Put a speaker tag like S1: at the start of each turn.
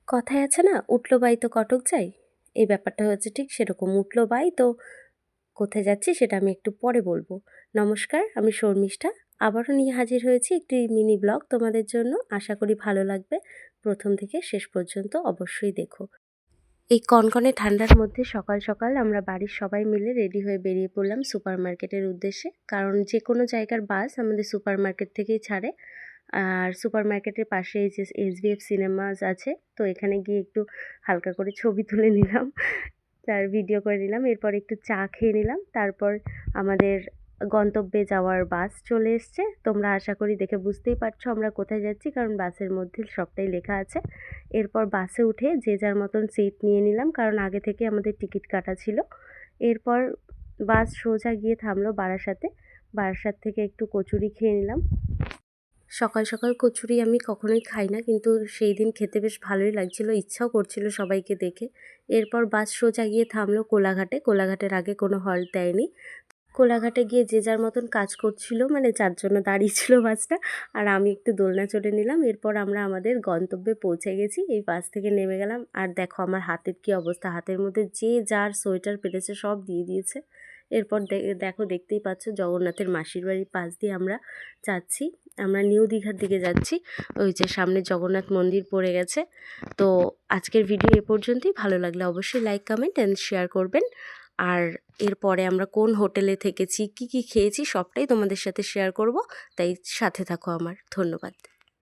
S1: কথায় আছে না, উঠলো বাই তো কটক যাই। এই ব্যাপারটা হচ্ছে ঠিক সেরকম, উঠলো বাই তো কোথায় যাচ্ছি সেটা আমি একটু পরে বলবো। নমস্কার, আমি শর্মিষ্ঠা। আবারও নিয়ে হাজির হয়েছি একটি মিনি ব্লগ তোমাদের জন্য। আশা করি ভালো লাগবে। প্রথম থেকে শেষ পর্যন্ত অবশ্যই দেখো। এই কনকনে ঠান্ডার মধ্যে সকাল সকাল আমরা বাড়ির সবাই মিলে রেডি হয়ে বেরিয়ে পড়লাম সুপার মার্কেটের উদ্দেশ্যে। কারণ যে কোনো জায়গার বাস আমাদের সুপার মার্কেট থেকেই ছাড়ে। আর সুপার মার্কেটের পাশে এই যে এসভিএফ সিনেমাস আছে, তো এখানে গিয়ে একটু হালকা করে ছবি তুলে নিলাম, তার ভিডিও করে নিলাম। এরপর একটু চা খেয়ে নিলাম। তারপর আমাদের গন্তব্যে যাওয়ার বাস চলে এসছে। তোমরা আশা করি দেখে বুঝতেই পারছো আমরা কোথায় যাচ্ছি, কারণ বাসের মধ্যে সবটাই লেখা আছে। এরপর বাসে উঠে যে যার মতন সিট নিয়ে নিলাম, কারণ আগে থেকে আমাদের টিকিট কাটা ছিল। এরপর বাস সোজা গিয়ে থামলো বারাসাতে। বারাসাত থেকে একটু কচুরি খেয়ে নিলাম। সকাল সকাল কচুরি আমি কখনোই খাই না, কিন্তু সেই দিন খেতে বেশ ভালোই লাগছিল, ইচ্ছাও করছিল সবাইকে দেখে। এরপর বাস সোজা গিয়ে থামলো কোলাঘাটে। কোলাঘাটের আগে কোনো হল্ট দেয়নি। কোলাঘাটে গিয়ে যে যার মতন কাজ করছিল, মানে যার জন্য দাঁড়িয়েছিল বাসটা। আর আমি একটু দোলনা চড়ে নিলাম। এরপর আমরা আমাদের গন্তব্যে পৌঁছে গেছি। এই বাস থেকে নেমে গেলাম। আর দেখো আমার হাতের কি অবস্থা, হাতের মধ্যে যে যার সোয়েটার পেরেছে সব দিয়ে দিয়েছে। এরপর দেখো, দেখতেই পাচ্ছ জগন্নাথের মাসির বাড়ির পাশ দিয়ে আমরা যাচ্ছি। আমরা নিউ দীঘার দিকে যাচ্ছি। ওই যে সামনে জগন্নাথ মন্দির পড়ে গেছে। তো আজকের ভিডিও এ পর্যন্তই। ভালো লাগলে অবশ্যই লাইক, কমেন্ট অ্যান্ড শেয়ার করবেন। আর এরপরে আমরা কোন হোটেলে থেকেছি, কি কি খেয়েছি সবটাই তোমাদের সাথে শেয়ার করব। তাই সাথে থাকো আমার। ধন্যবাদ।